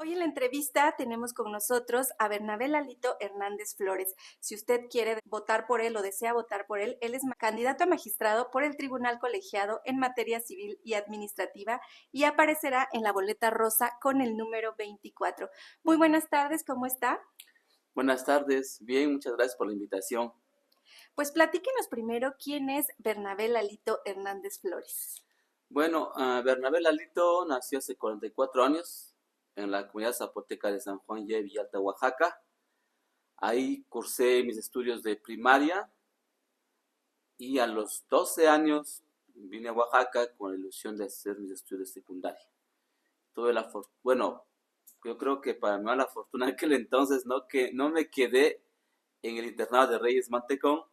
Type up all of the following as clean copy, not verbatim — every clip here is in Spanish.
Hoy en la entrevista tenemos con nosotros a Bernabé Lalito Hernández Flores. Si usted quiere votar por él o desea votar por él es candidato a magistrado por el Tribunal Colegiado en materia civil y administrativa y aparecerá en la boleta rosa con el número 24. Muy buenas tardes, ¿cómo está? Buenas tardes, bien, muchas gracias por la invitación. Pues platíquenos primero quién es Bernabé Lalito Hernández Flores. Bueno, Bernabé Lalito nació hace 44 años en la comunidad zapoteca de San Juan Ye, Villalta, Oaxaca. Ahí cursé mis estudios de primaria y a los 12 años vine a Oaxaca con la ilusión de hacer mis estudios de secundaria. Tuve la bueno, yo creo que para mi mala fortuna en aquel entonces que no me quedé en el internado de Reyes Mantecón,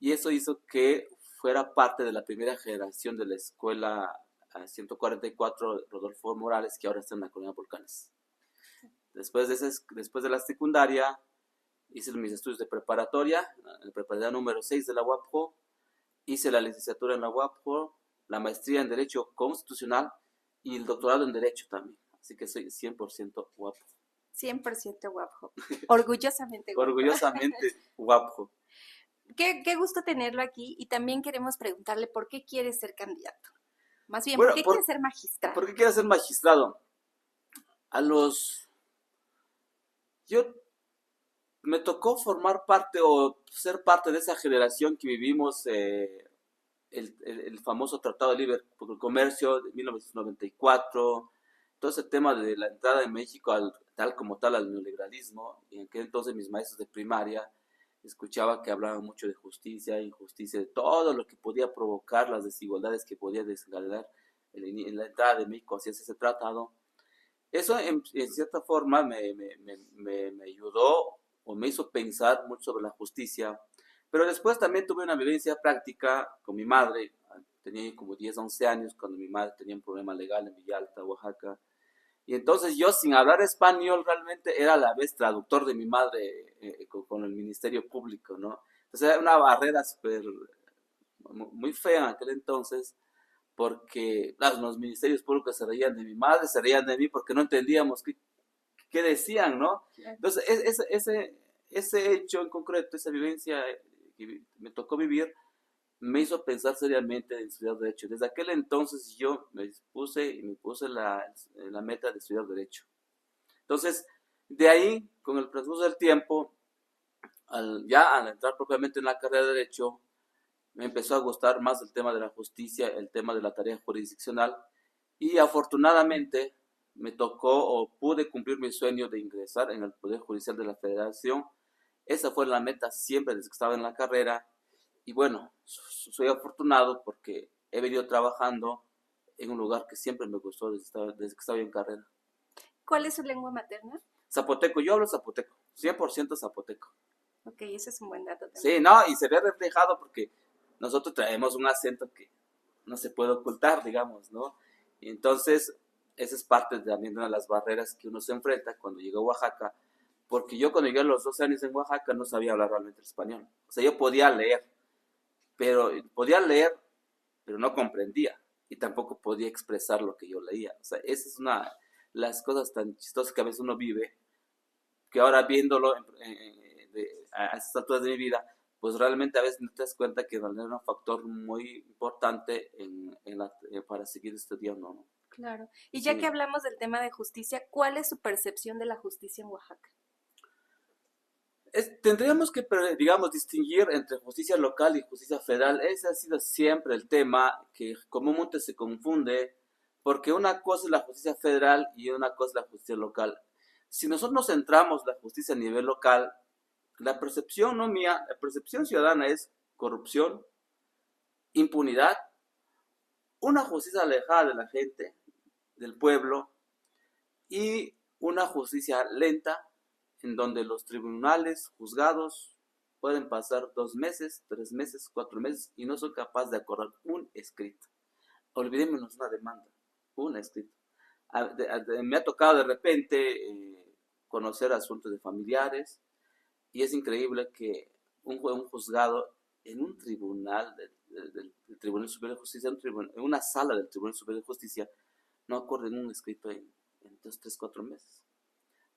y eso hizo que fuera parte de la primera generación de la escuela 144 Rodolfo Morales, que ahora está en la colonia Volcanes. Después de la secundaria, hice mis estudios de preparatoria, en preparatoria número 6 de la UAPJO, hice la licenciatura en la UAPJO, la maestría en Derecho Constitucional y el doctorado en Derecho también. Así que soy 100% UAPJO. 100% guapo. Orgullosamente guapo. Orgullosamente UAPJO. Qué gusto tenerlo aquí y también queremos preguntarle por qué quiere ser candidato. Más bien, Bueno, ¿por qué quiere ser magistrado? ¿por qué quiero ser magistrado? A los... Yo me tocó formar parte o ser parte de esa generación que vivimos el famoso Tratado de Libre Comercio de 1994, todo ese tema de la entrada de México tal como tal al neoliberalismo, y en aquel entonces mis maestros de primaria escuchaba que hablaban mucho de justicia, injusticia, de todo lo que podía provocar las desigualdades que podía desencadenar en la entrada de México hacia ese tratado. Eso en cierta forma me ayudó o me hizo pensar mucho sobre la justicia, pero después también tuve una vivencia práctica con mi madre. Tenía como 10 11 años cuando mi madre tenía un problema legal en Villalta, Oaxaca. Y entonces yo, sin hablar español, realmente era a la vez traductor de mi madre con el Ministerio Público, ¿no? Entonces era una barrera súper, muy fea en aquel entonces, porque los ministerios públicos se reían de mi madre, se reían de mí porque no entendíamos qué decían, ¿no? Entonces, ese hecho en concreto, esa vivencia que me tocó vivir, me hizo pensar seriamente en estudiar Derecho. Desde aquel entonces yo me puse la meta de estudiar Derecho. Entonces, de ahí, con el transcurso del tiempo, ya al entrar propiamente en la carrera de Derecho, me empezó a gustar más el tema de la justicia, el tema de la tarea jurisdiccional, y afortunadamente me tocó o pude cumplir mi sueño de ingresar en el Poder Judicial de la Federación. Esa fue la meta siempre desde que estaba en la carrera, y bueno, soy afortunado porque he venido trabajando en un lugar que siempre me gustó desde que estaba en carrera. ¿Cuál es su lengua materna? Zapoteco, yo hablo zapoteco, 100% zapoteco. Ok, ese es un buen dato también. Sí, no, y se ve reflejado porque nosotros traemos un acento que no se puede ocultar, digamos, ¿no? Y entonces, esa es parte también de una de las barreras que uno se enfrenta cuando llega a Oaxaca, porque yo cuando llegué a los 12 años en Oaxaca no sabía hablar realmente el español. O sea, yo podía leer, pero no comprendía, y tampoco podía expresar lo que yo leía. O sea, esa es una de las cosas tan chistosas que a veces uno vive, que ahora viéndolo a estas alturas de mi vida, pues realmente a veces no te das cuenta que es un factor muy importante para seguir estudiando, ¿no? Claro. Y ya que Sí. hablamos del tema de justicia, ¿cuál es su percepción de la justicia en Oaxaca? Tendríamos que, digamos, distinguir entre justicia local y justicia federal. Ese ha sido siempre el tema que comúnmente se confunde, porque una cosa es la justicia federal y una cosa es la justicia local. Si nosotros nos centramos en la justicia a nivel local, la percepción, no mía, la percepción ciudadana es corrupción, impunidad, una justicia alejada de la gente, del pueblo, y una justicia lenta, en donde los tribunales, juzgados, pueden pasar 2 meses, 3 meses, 4 meses, y no son capaces de acordar un escrito. Olvidémonos una demanda, un escrito. Me ha tocado de repente conocer asuntos de familiares, y es increíble que un juzgado en un tribunal del Tribunal Superior de Justicia, en una sala del Tribunal Superior de Justicia, no acorden un escrito en 3, 4 meses.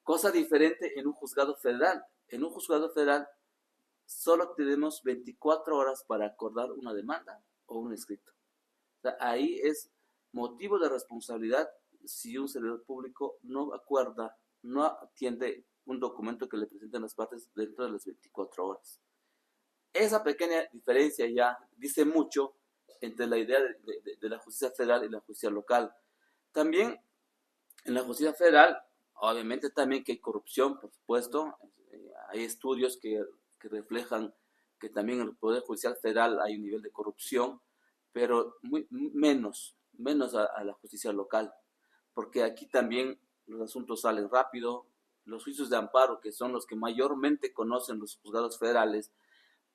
Cosa diferente en un juzgado federal. En un juzgado federal solo tenemos 24 horas para acordar una demanda o un escrito. O sea, ahí es motivo de responsabilidad si un servidor público no acuerda, no atiende un documento que le presenten las partes dentro de las 24 horas. Esa pequeña diferencia ya dice mucho entre la idea de la justicia federal y la justicia local. También en la justicia federal, obviamente también que hay corrupción, por supuesto. Hay estudios que reflejan que también en el Poder Judicial Federal hay un nivel de corrupción, pero menos a la justicia local, porque aquí también los asuntos salen rápido. Los juicios de amparo, que son los que mayormente conocen los juzgados federales,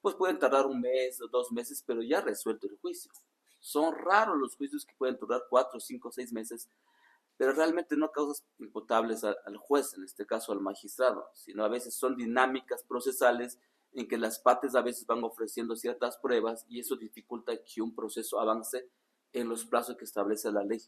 pues pueden tardar 1 mes o 2 meses, pero ya resuelto el juicio. Son raros los juicios que pueden durar 4, 5, 6 meses, pero realmente no causas imputables al juez, en este caso al magistrado, sino a veces son dinámicas procesales en que las partes a veces van ofreciendo ciertas pruebas y eso dificulta que un proceso avance en los plazos que establece la ley.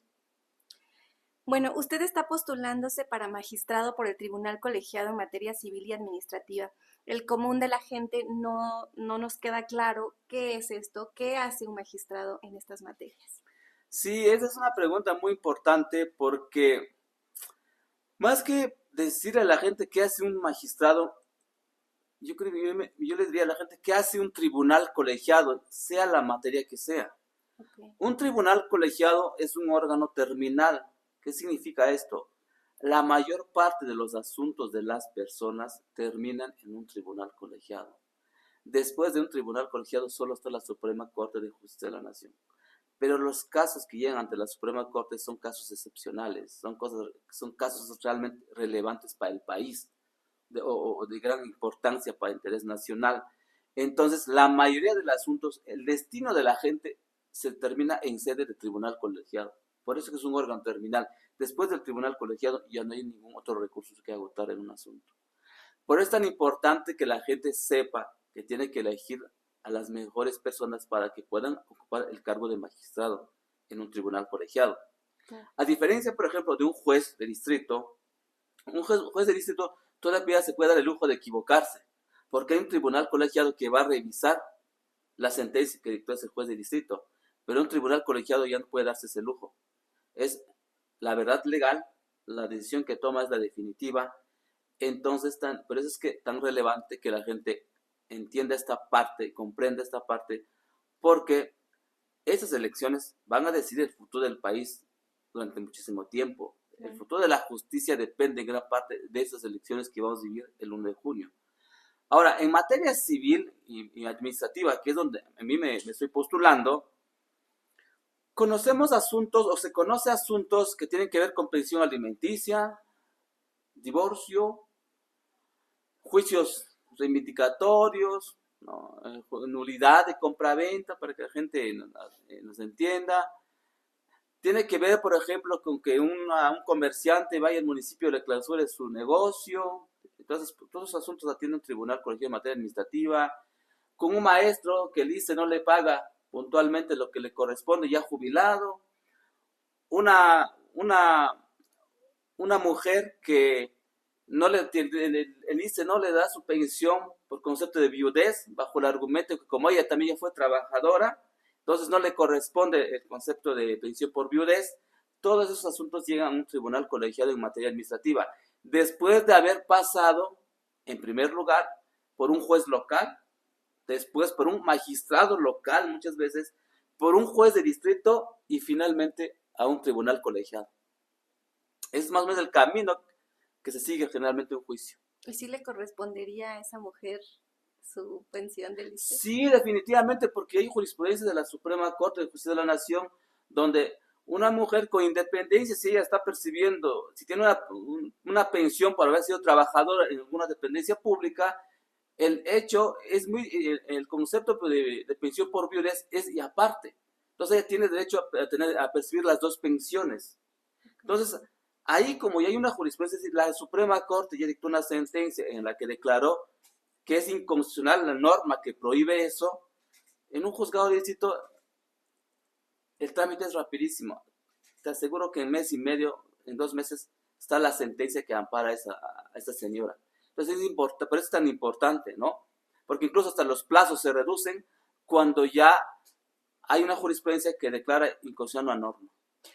Bueno, usted está postulándose para magistrado por el Tribunal Colegiado en Materia Civil y Administrativa. El común de la gente no nos queda claro qué es esto, qué hace un magistrado en estas materias. Sí, esa es una pregunta muy importante porque más que decirle a la gente qué hace un magistrado, yo creo que yo le diría a la gente qué hace un tribunal colegiado, sea la materia que sea. Okay. Un tribunal colegiado es un órgano terminal. ¿Qué significa esto? La mayor parte de los asuntos de las personas terminan en un tribunal colegiado. Después de un tribunal colegiado solo está la Suprema Corte de Justicia de la Nación. Pero los casos que llegan ante la Suprema Corte son casos excepcionales, son casos realmente relevantes para el país o de gran importancia para el interés nacional. Entonces, la mayoría de los asuntos, el destino de la gente se termina en sede de tribunal colegiado. Por eso que es un órgano terminal. Después del tribunal colegiado ya no hay ningún otro recurso que agotar en un asunto. Por eso es tan importante que la gente sepa que tiene que elegir a las mejores personas para que puedan ocupar el cargo de magistrado en un tribunal colegiado. Claro. A diferencia, por ejemplo, de un juez de distrito, un juez de distrito todavía se puede dar el lujo de equivocarse, porque hay un tribunal colegiado que va a revisar la sentencia que dictó ese juez de distrito, pero un tribunal colegiado ya no puede darse ese lujo. Es la verdad legal, la decisión que toma es la definitiva. Entonces, por eso es que tan relevante que la gente entienda esta parte, comprenda esta parte, porque esas elecciones van a decidir el futuro del país durante muchísimo tiempo. El futuro de la justicia depende en gran parte de esas elecciones que vamos a vivir el 1 de junio. Ahora, en materia civil y administrativa, que es donde a mí me estoy postulando, conocemos asuntos o se conoce asuntos que tienen que ver con pensión alimenticia, divorcio, juicios reivindicatorios, ¿no? Nulidad de compra-venta para que la gente nos entienda. Tiene que ver, por ejemplo, con que un comerciante vaya al municipio y le clausure su negocio. Entonces, todos esos asuntos atiende un tribunal colegiado en materia administrativa. Con un maestro que el ICE no le paga puntualmente lo que le corresponde, ya jubilado. Una mujer que no el ICE no le da su pensión por concepto de viudez, bajo el argumento que como ella también ya fue trabajadora, entonces no le corresponde el concepto de pensión por viudez. Todos esos asuntos llegan a un tribunal colegiado en materia administrativa, después de haber pasado, en primer lugar, por un juez local, después por un magistrado local muchas veces, por un juez de distrito y finalmente a un tribunal colegiado. Es más o menos el camino que se sigue generalmente un juicio. ¿Y sí le correspondería a esa mujer su pensión del ICE? Sí, definitivamente, porque hay jurisprudencia de la Suprema Corte de Justicia de la Nación donde una mujer con independencia, si ella está percibiendo, si tiene una pensión por haber sido trabajadora en alguna dependencia pública, el hecho es el concepto de pensión por viudez es y aparte. Entonces ella tiene derecho a percibir las dos pensiones. Entonces, ahí como ya hay una jurisprudencia, es decir, la Suprema Corte ya dictó una sentencia en la que declaró que es inconstitucional la norma que prohíbe eso, en un juzgado de distrito el trámite es rapidísimo. Te aseguro que en mes y medio, en 2 meses, está la sentencia que ampara a esta señora. Entonces por eso es tan importante, ¿no? Porque incluso hasta los plazos se reducen cuando ya hay una jurisprudencia que declara inconstitucional una norma.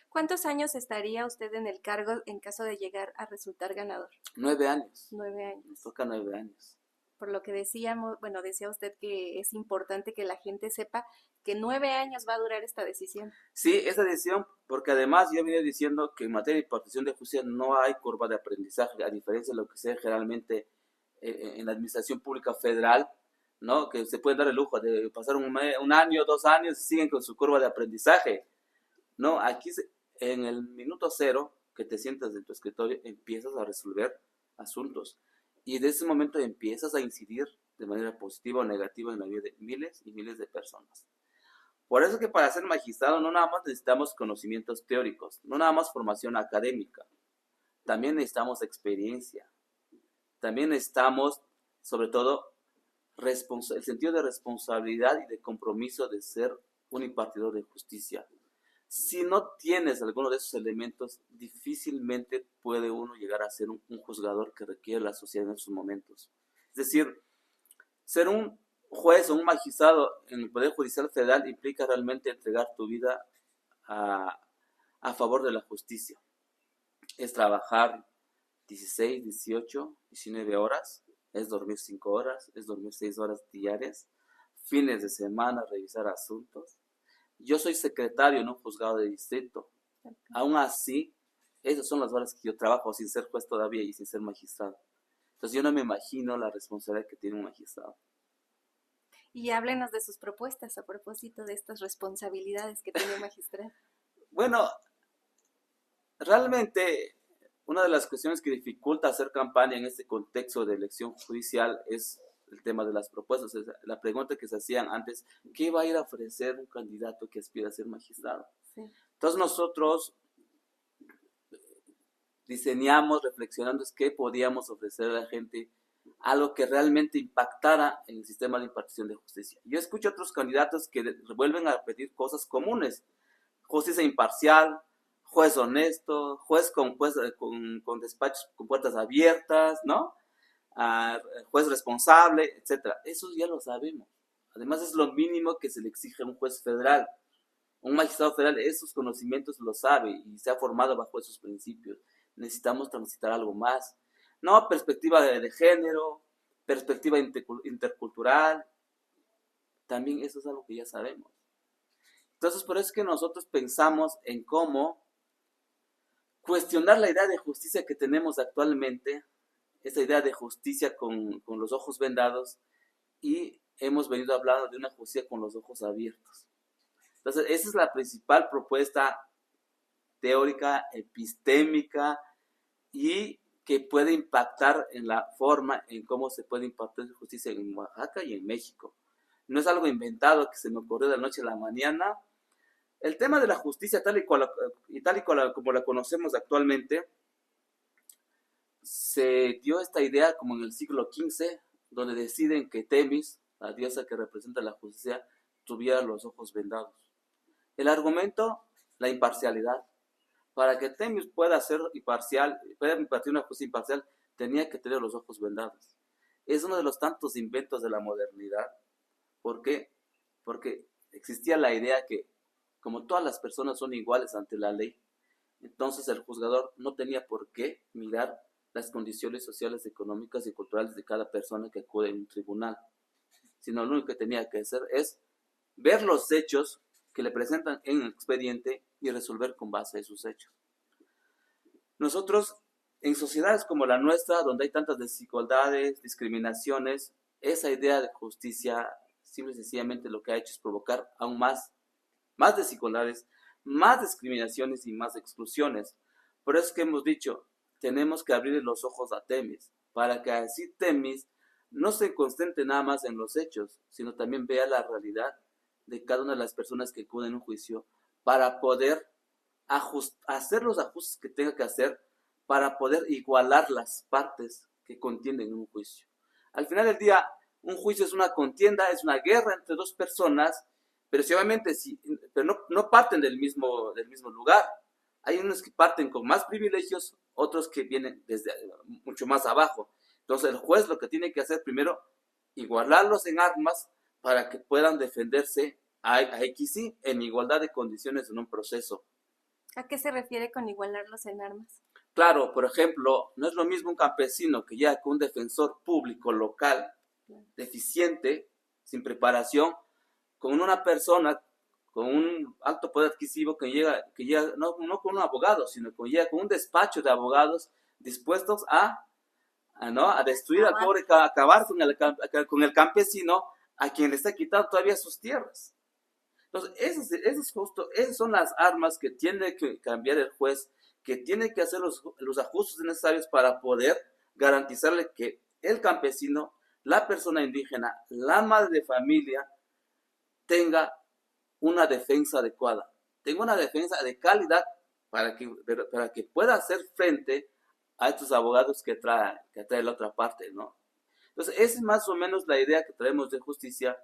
¿Cuántos años estaría usted en el cargo en caso de llegar a resultar ganador? 9 años. 9 años. Nos toca 9 años. Por lo que decíamos, bueno, decía usted que es importante que la gente sepa que 9 años va a durar esta decisión. Sí, esta decisión, porque además yo venía diciendo que en materia de impartición de justicia no hay curva de aprendizaje, a diferencia de lo que se ve generalmente en la administración pública federal, ¿no? Que se pueden dar el lujo de pasar un año, 2 años y siguen con su curva de aprendizaje, ¿no? Aquí en el minuto cero que te sientas en tu escritorio empiezas a resolver asuntos y de ese momento empiezas a incidir de manera positiva o negativa en la vida de miles y miles de personas. Por eso que para ser magistrado no nada más necesitamos conocimientos teóricos, no nada más formación académica, también necesitamos experiencia, también necesitamos sobre todo el sentido de responsabilidad y de compromiso de ser un impartidor de justicia. Si no tienes alguno de esos elementos, difícilmente puede uno llegar a ser un juzgador que requiere la sociedad en esos momentos. Es decir, ser un juez o un magistrado en el Poder Judicial Federal implica realmente entregar tu vida a favor de la justicia. Es trabajar 16, 18, 19 horas, es dormir 5 horas, es dormir 6 horas diarias, fines de semana, revisar asuntos. Yo soy secretario en un juzgado de distrito. Aún así, esas son las horas que yo trabajo sin ser juez todavía y sin ser magistrado. Entonces yo no me imagino la responsabilidad que tiene un magistrado. Y háblenos de sus propuestas a propósito de estas responsabilidades que tiene el magistrado. Bueno, realmente una de las cuestiones que dificulta hacer campaña en este contexto de elección judicial es el tema de las propuestas. La pregunta que se hacían antes, ¿qué va a ir a ofrecer un candidato que aspira a ser magistrado? Sí. Entonces nosotros diseñamos, reflexionando, qué podíamos ofrecer a la gente, algo que realmente impactara en el sistema de impartición de justicia. Yo escucho a otros candidatos que vuelven a pedir cosas comunes: justicia imparcial, juez honesto, juez con despachos con puertas abiertas, ¿no? Juez responsable, etcétera. Eso ya lo sabemos. Además es lo mínimo que se le exige a un juez federal. Un magistrado federal esos conocimientos lo sabe y se ha formado bajo esos principios. Necesitamos transitar algo más. No, perspectiva de género, perspectiva intercultural, también eso es algo que ya sabemos. Entonces, por eso es que nosotros pensamos en cómo cuestionar la idea de justicia que tenemos actualmente, esa idea de justicia con los ojos vendados, y hemos venido hablando de una justicia con los ojos abiertos. Entonces, esa es la principal propuesta teórica, epistémica, y que puede impactar en la forma en cómo se puede impartir justicia en Oaxaca y en México. No es algo inventado que se me ocurrió de la noche a la mañana. El tema de la justicia tal y como la conocemos actualmente, se dio esta idea como en el siglo XV, donde deciden que Temis, la diosa que representa la justicia, tuviera los ojos vendados. El argumento, la imparcialidad. Para que Temis pueda ser imparcial, pueda impartir una justicia imparcial, tenía que tener los ojos vendados. Es uno de los tantos inventos de la modernidad. ¿Por qué? Porque existía la idea que, como todas las personas son iguales ante la ley, entonces el juzgador no tenía por qué mirar las condiciones sociales, económicas y culturales de cada persona que acude en un tribunal, sino lo único que tenía que hacer es ver los hechos que le presentan en el expediente y resolver con base a esos hechos. Nosotros, en sociedades como la nuestra, donde hay tantas desigualdades, discriminaciones, esa idea de justicia simple y sencillamente lo que ha hecho es provocar aún más desigualdades, más discriminaciones y más exclusiones. Por eso es que hemos dicho, tenemos que abrir los ojos a Temis, para que así Temis no se concentre nada más en los hechos, sino también vea la realidad de cada una de las personas que acuden a un juicio, para poder hacer los ajustes que tenga que hacer, para poder igualar las partes que contienden en un juicio. Al final del día, un juicio es una contienda, es una guerra entre dos personas, pero obviamente pero no parten del mismo lugar. Hay unos que parten con más privilegios, otros que vienen desde mucho más abajo. Entonces el juez lo que tiene que hacer primero, igualarlos en armas para que puedan defenderse a XY en igualdad de condiciones en un proceso. ¿A qué se refiere con igualarlos en armas? Claro, por ejemplo, no es lo mismo un campesino que llega con un defensor público local deficiente, sin preparación, con una persona con un alto poder adquisitivo que llega no con un abogado, sino que llega con un despacho de abogados dispuestos ¿no? A destruir al pobre, a acabar con el campesino a quien le está quitando todavía sus tierras. Entonces, esas son las armas que tiene que cambiar el juez, que tiene que hacer los ajustes necesarios para poder garantizarle que el campesino, la persona indígena, la madre de familia, tenga una defensa adecuada, tenga una defensa de calidad para que pueda hacer frente a estos abogados que trae la otra parte, ¿no? Entonces, esa es más o menos la idea que traemos de justicia,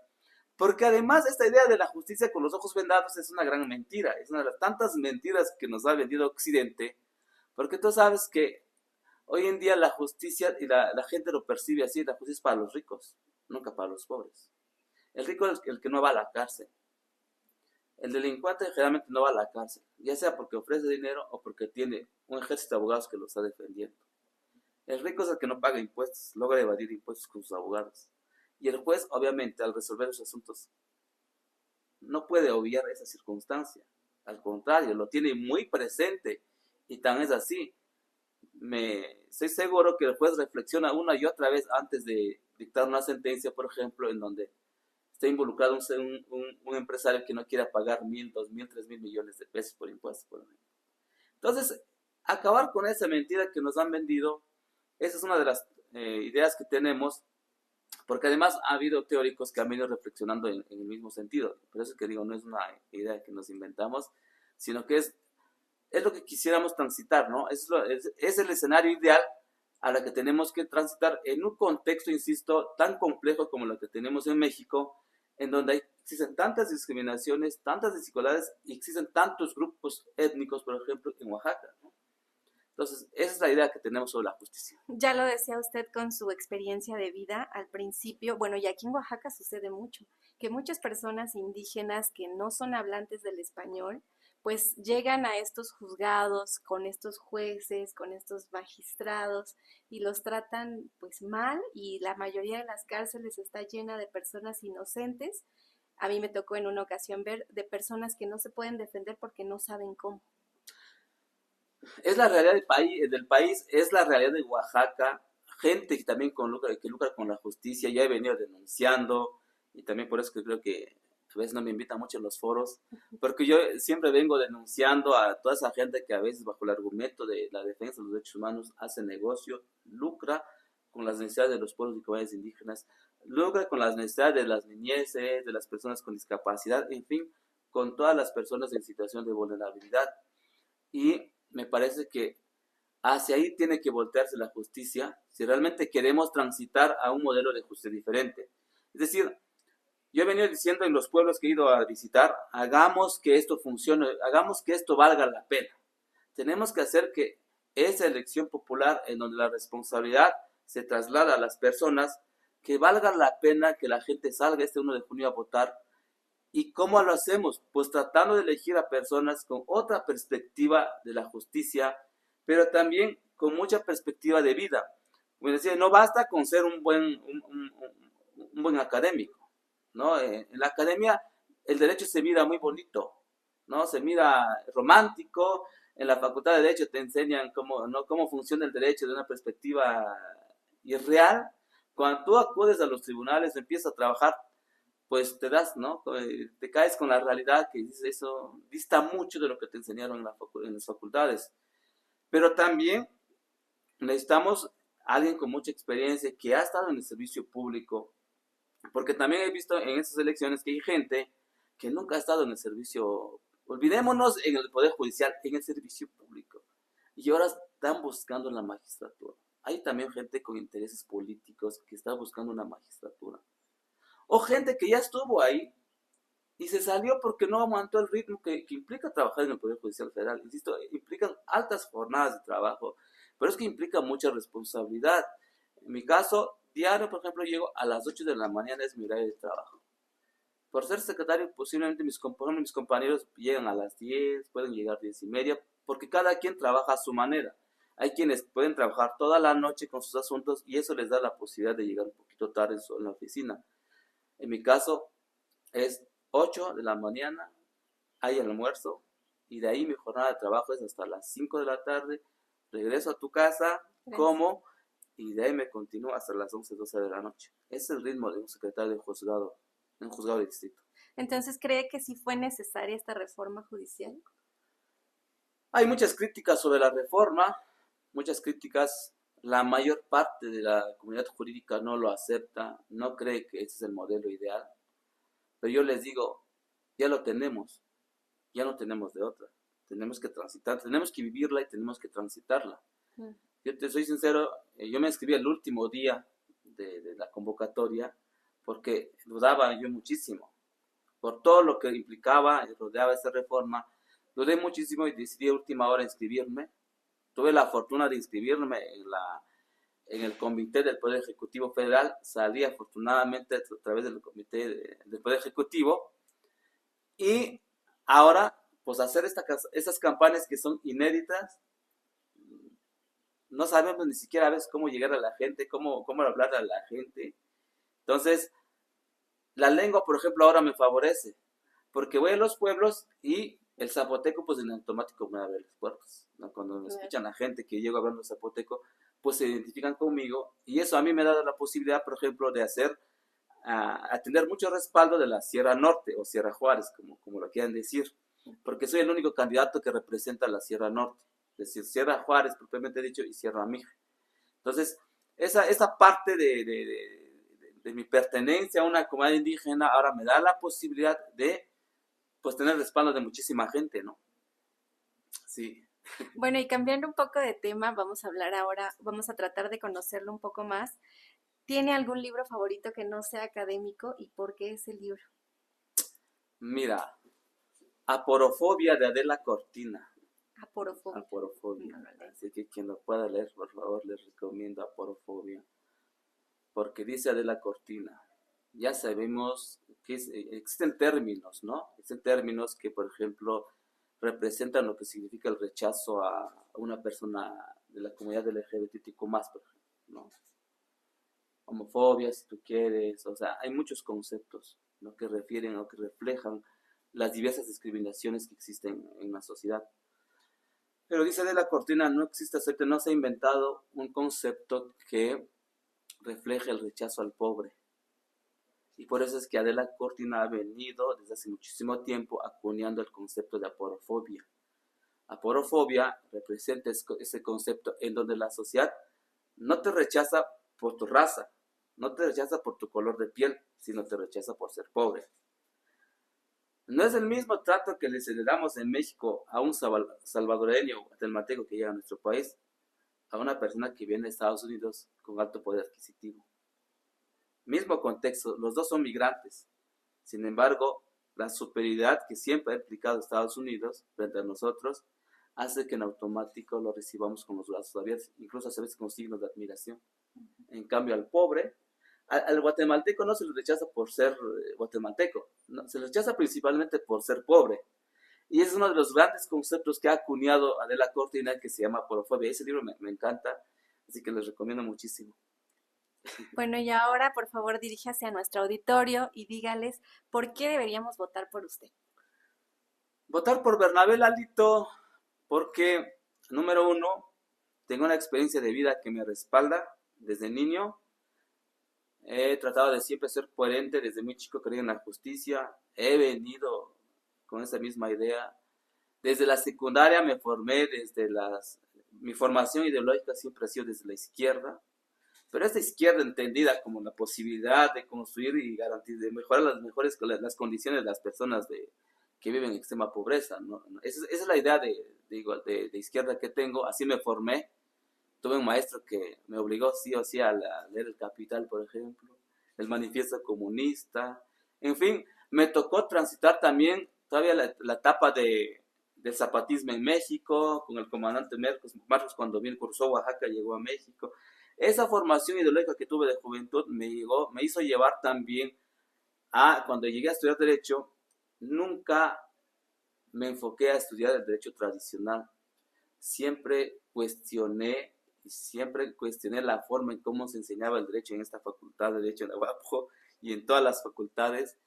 porque además esta idea de la justicia con los ojos vendados es una gran mentira, es una de las tantas mentiras que nos ha vendido Occidente, porque tú sabes que hoy en día la justicia, y la gente lo percibe así, la justicia es para los ricos, nunca para los pobres. El rico es el que no va a la cárcel. El delincuente generalmente no va a la cárcel, ya sea porque ofrece dinero o porque tiene un ejército de abogados que lo está defendiendo. El rico es el que no paga impuestos, logra evadir impuestos con sus abogados. Y el juez, obviamente, al resolver los asuntos, no puede obviar esa circunstancia. Al contrario, lo tiene muy presente. Y tan es así. Estoy seguro que el juez reflexiona una y otra vez antes de dictar una sentencia, por ejemplo, en donde está involucrado un empresario que no quiera pagar 1.000, 2.000, 3.000 millones de pesos por impuestos, por ejemplo. Entonces, acabar con esa mentira que nos han vendido, esa es una de las ideas que tenemos, porque además ha habido teóricos que han venido reflexionando en el mismo sentido. Por eso es que digo, no es una idea que nos inventamos, sino que es lo que quisiéramos transitar, ¿no? Es el escenario ideal a la que tenemos que transitar en un contexto, insisto, tan complejo como lo que tenemos en México, en donde existen tantas discriminaciones, tantas desigualdades y existen tantos grupos étnicos, por ejemplo, en Oaxaca, ¿no? Entonces, esa es la idea que tenemos sobre la justicia. Ya lo decía usted con su experiencia de vida al principio. Bueno, y aquí en Oaxaca sucede mucho, que muchas personas indígenas que no son hablantes del español, pues llegan a estos juzgados con estos jueces, con estos magistrados y los tratan pues mal y la mayoría de las cárceles está llena de personas inocentes. A mí me tocó en una ocasión ver de personas que no se pueden defender porque no saben cómo. Es la realidad del país, es la realidad de Oaxaca. Gente que también que lucra con la justicia, ya he venido denunciando, y también por eso que creo que a veces no me invitan mucho a los foros, porque yo siempre vengo denunciando a toda esa gente que a veces bajo el argumento de la defensa de los derechos humanos hace negocio, lucra con las necesidades de los pueblos y comunidades indígenas, lucra con las necesidades de las niñeces, de las personas con discapacidad, en fin, con todas las personas en situación de vulnerabilidad. Y me parece que hacia ahí tiene que voltearse la justicia si realmente queremos transitar a un modelo de justicia diferente. Es decir, yo he venido diciendo en los pueblos que he ido a visitar, hagamos que esto funcione, hagamos que esto valga la pena. Tenemos que hacer que esa elección popular en donde la responsabilidad se traslada a las personas, que valga la pena que la gente salga este 1 de junio a votar. ¿Y cómo lo hacemos? Pues tratando de elegir a personas con otra perspectiva de la justicia, pero también con mucha perspectiva de vida. Como decía, no basta con ser un buen académico, ¿no? En la academia el derecho se mira muy bonito, ¿no? Se mira romántico. En la Facultad de Derecho te enseñan cómo funciona el derecho de una perspectiva irreal. Cuando tú acudes a los tribunales, empiezas a trabajar, pues te das, ¿no? Te caes con la realidad que dices, eso dista mucho de lo que te enseñaron en las facultades. Pero también necesitamos a alguien con mucha experiencia que ha estado en el servicio público, porque también he visto en esas elecciones que hay gente que nunca ha estado en el servicio, olvidémonos en el Poder Judicial, en el servicio público, y ahora están buscando la magistratura. Hay también gente con intereses políticos que está buscando una magistratura. O gente que ya estuvo ahí y se salió porque no aguantó el ritmo que implica trabajar en el Poder Judicial Federal. Insisto, implican altas jornadas de trabajo, pero es que implica mucha responsabilidad. En mi caso, diario, por ejemplo, llego a las 8 de la mañana, es mi horario de trabajo. Por ser secretario, posiblemente mis compañeros llegan a las 10, pueden llegar 10:30, porque cada quien trabaja a su manera. Hay quienes pueden trabajar toda la noche con sus asuntos y eso les da la posibilidad de llegar un poquito tarde en la oficina. En mi caso, es 8 de la mañana, hay almuerzo y de ahí mi jornada de trabajo es hasta las 5 de la tarde. Regreso a tu casa, como y de ahí me continúo hasta las 11, 12 de la noche. Es el ritmo de un secretario de juzgado, en un juzgado de distrito. Entonces, ¿cree que sí fue necesaria esta reforma judicial? Hay muchas críticas sobre la reforma, muchas críticas. La mayor parte de la comunidad jurídica no lo acepta, no cree que ese es el modelo ideal. Pero yo les digo, ya lo tenemos, ya no tenemos de otra. Tenemos que transitar, tenemos que vivirla y tenemos que transitarla. Yo te soy sincero, yo me inscribí el último día de la convocatoria porque dudaba yo muchísimo. Por todo lo que implicaba y rodeaba esa reforma, dudé muchísimo y decidí a última hora inscribirme. Tuve la fortuna de inscribirme en el comité del Poder Ejecutivo Federal. Salí afortunadamente a través del comité del Poder Ejecutivo. Y ahora, pues hacer estas campañas que son inéditas, no sabemos ni siquiera a veces cómo llegar a la gente, cómo hablar a la gente. Entonces, la lengua, por ejemplo, ahora me favorece, porque voy a los pueblos y el zapoteco, pues en automático me abre las puertas, ¿no? Cuando me escuchan la gente que llego hablando zapoteco, pues se identifican conmigo y eso a mí me ha dado la posibilidad, por ejemplo, de a tener mucho respaldo de la Sierra Norte o Sierra Juárez, como lo quieran decir, porque soy el único candidato que representa la Sierra Norte, es decir, Sierra Juárez, propiamente dicho, y Sierra Mije. Entonces, esa parte de mi pertenencia a una comunidad indígena ahora me da la posibilidad de pues tener respaldo de muchísima gente, ¿no? Sí. Bueno, y cambiando un poco de tema, vamos a hablar ahora, vamos a tratar de conocerlo un poco más. ¿Tiene algún libro favorito que no sea académico y por qué ese libro? Mira, Aporofobia de Adela Cortina. Aporofobia. Aporofobia. No, así que quien lo pueda leer, por favor, les recomiendo Aporofobia. Porque dice Adela Cortina, ya sabemos que existen términos, ¿no? Existen términos que, por ejemplo, representan lo que significa el rechazo a una persona de la comunidad LGBTQ+, por ejemplo, ¿no? Homofobia, si tú quieres, o sea, hay muchos conceptos, ¿no? Que refieren o que reflejan las diversas discriminaciones que existen en la sociedad. Pero dice de la Cortina, no existe, no se ha inventado un concepto que refleje el rechazo al pobre. Y por eso es que Adela Cortina ha venido desde hace muchísimo tiempo acuñando el concepto de aporofobia. Aporofobia representa ese concepto en donde la sociedad no te rechaza por tu raza, no te rechaza por tu color de piel, sino te rechaza por ser pobre. No es el mismo trato que le damos en México a un salvadoreño o guatemalteco que llega a nuestro país, a una persona que viene de Estados Unidos con alto poder adquisitivo. Mismo contexto, los dos son migrantes. Sin embargo, la superioridad que siempre ha implicado Estados Unidos frente a nosotros hace que en automático lo recibamos con los brazos abiertos, incluso a veces con signos de admiración. En cambio, al pobre, al guatemalteco no se le rechaza por ser guatemalteco, no, se le rechaza principalmente por ser pobre. Y ese es uno de los grandes conceptos que ha acuñado Adela Cortina, que se llama aporofobia. Ese libro me encanta, así que les recomiendo muchísimo. Bueno, y ahora, por favor, diríjase a nuestro auditorio y dígales por qué deberíamos votar por usted. Votar por Bernabé Lalito porque, número uno, tengo una experiencia de vida que me respalda desde niño. He tratado de siempre ser coherente, desde muy chico creí en la justicia. He venido con esa misma idea. Desde la secundaria me formé, mi formación ideológica siempre ha sido desde la izquierda. Pero esta izquierda entendida como la posibilidad de construir y garantizar, de mejorar las condiciones de las personas que viven en extrema pobreza, ¿no? Esa es la idea de izquierda que tengo, así me formé. Tuve un maestro que me obligó sí o sí a leer El Capital, por ejemplo, el Manifiesto Comunista. En fin, me tocó transitar también todavía la etapa de del zapatismo en México, con el comandante Marcos cuando bien cruzó Oaxaca, llegó a México. Esa formación ideológica que tuve de juventud me hizo llevar también cuando llegué a estudiar Derecho, nunca me enfoqué a estudiar el derecho tradicional. Siempre cuestioné la forma en cómo se enseñaba el derecho en esta facultad de Derecho en la UAPJO y en todas las facultades,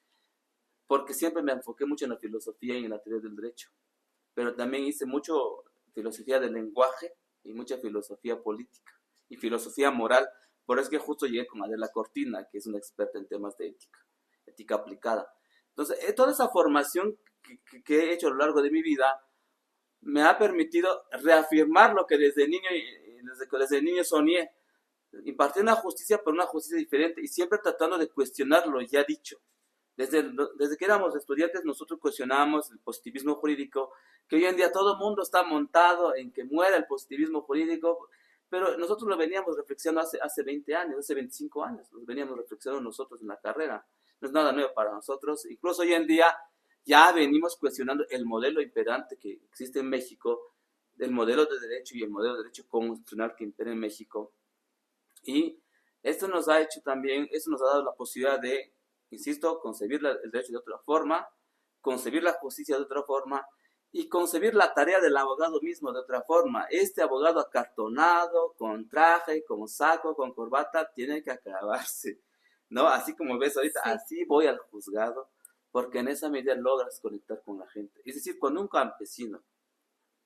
porque siempre me enfoqué mucho en la filosofía y en la teoría del derecho. Pero también hice mucho filosofía del lenguaje y mucha filosofía política y filosofía moral. Por eso es que justo llegué con Adela Cortina, que es una experta en temas de ética aplicada. Entonces, toda esa formación que he hecho a lo largo de mi vida me ha permitido reafirmar lo que desde niño soñé, impartir una justicia, pero una justicia diferente y siempre tratando de cuestionar lo ya dicho. Desde que éramos estudiantes nosotros cuestionábamos el positivismo jurídico, que hoy en día todo el mundo está montado en que muera el positivismo jurídico, pero nosotros lo veníamos reflexionando hace 20 años, hace 25 años, lo veníamos reflexionando nosotros en la carrera. No es nada nuevo para nosotros. Incluso hoy en día ya venimos cuestionando el modelo imperante que existe en México, el modelo de derecho y el modelo de derecho constitucional que impera en México. Y esto nos ha hecho también, esto nos ha dado la posibilidad de, insisto, concebir el derecho de otra forma, concebir la justicia de otra forma y concebir la tarea del abogado mismo de otra forma. Este abogado acartonado, con traje, con saco, con corbata, tiene que acabarse, ¿no? Así como ves ahorita, Sí. así voy al juzgado, porque en esa medida logras conectar con la gente. Es decir, cuando un campesino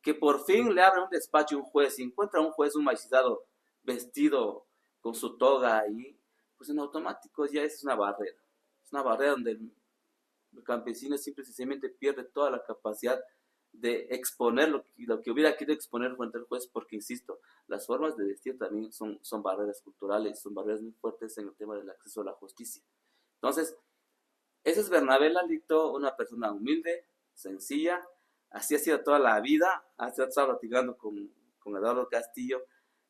que por fin le abre un despacho a un juez y encuentra a un juez, un magistrado vestido con su toga ahí, pues en automático ya es una barrera. Es una barrera donde el campesino simplemente pierde toda la capacidad de exponer lo que hubiera querido exponer frente al juez, porque insisto, las formas de vestir también son barreras culturales, son barreras muy fuertes en el tema del acceso a la justicia. Entonces, ese es Bernabé Lalito, una persona humilde, sencilla, así ha sido toda la vida. Hasta estaba platicando con Eduardo Castillo,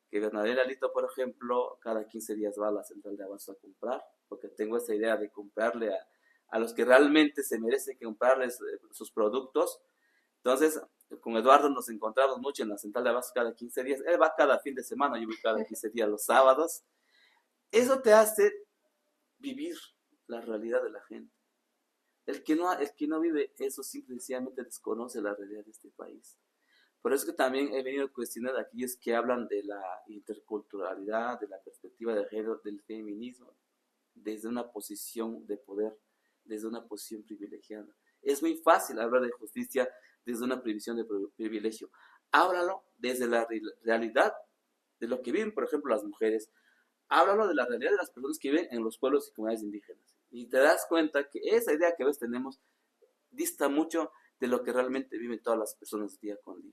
que Bernabé Lalito, por ejemplo, cada 15 días va a la central de abasto a comprar, porque tengo esa idea de comprarle a los que realmente se merecen comprarles sus productos. Entonces, con Eduardo nos encontramos mucho en la central de abasto cada 15 días. Él va cada fin de semana, yo voy cada 15 días los sábados. Eso te hace vivir la realidad de la gente. El que no vive eso simplemente desconoce la realidad de este país. Por eso que también he venido a cuestionar a aquellos que hablan de la interculturalidad, de la perspectiva de género, del feminismo, desde una posición de poder, desde una posición privilegiada. Es muy fácil hablar de justicia desde una previsión de privilegio. Háblalo desde la realidad de lo que viven, por ejemplo, las mujeres. Háblalo de la realidad de las personas que viven en los pueblos y comunidades indígenas. Y te das cuenta que esa idea que a veces tenemos dista mucho de lo que realmente viven todas las personas día con día.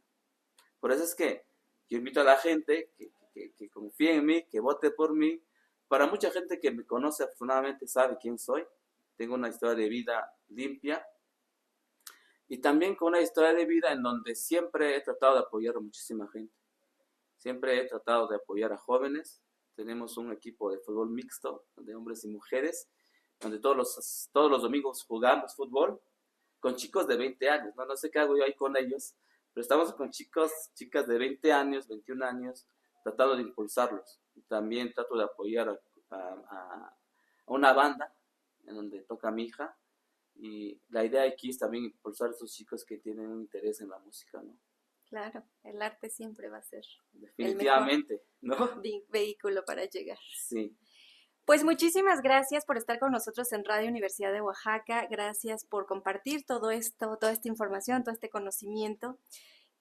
Por eso es que yo invito a la gente que confíe en mí, que vote por mí. Para mucha gente que me conoce afortunadamente sabe quién soy. Tengo una historia de vida limpia y también con una historia de vida en donde siempre he tratado de apoyar a muchísima gente. Siempre he tratado de apoyar a jóvenes. Tenemos un equipo de fútbol mixto de hombres y mujeres, donde todos los domingos jugamos fútbol con chicos de 20 años. No sé qué hago yo ahí con ellos, pero estamos con chicas de 20 años, 21 años, tratando de impulsarlos. También trato de apoyar a una banda en donde toca mi hija. Y la idea aquí es también impulsar a esos chicos que tienen un interés en la música, ¿no? Claro, el arte siempre va a ser el mejor Definitivamente, ¿no? vehículo para llegar. Sí. Pues muchísimas gracias por estar con nosotros en Radio Universidad de Oaxaca. Gracias por compartir todo esto, toda esta información, todo este conocimiento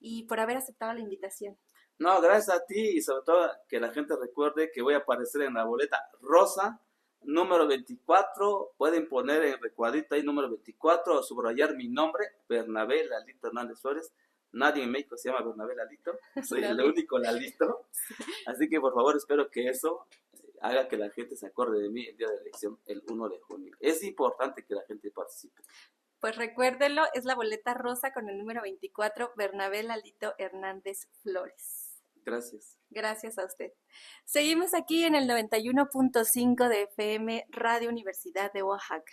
y por haber aceptado la invitación. No, gracias a ti y sobre todo que la gente recuerde que voy a aparecer en la boleta rosa, número 24. Pueden poner en recuadrito ahí número 24 o subrayar mi nombre, Bernabé Lalito Hernández Flores. Nadie en México se llama Bernabé Lalito, soy el único Lalito. Así que por favor espero que eso haga que la gente se acuerde de mí el día de la elección, el 1 de junio. Es importante que la gente participe. Pues recuérdelo, es la boleta rosa con el número 24, Bernabé Lalito Hernández Flores. Gracias. Gracias a usted. Seguimos aquí en el 91.5 de FM Radio Universidad de Oaxaca.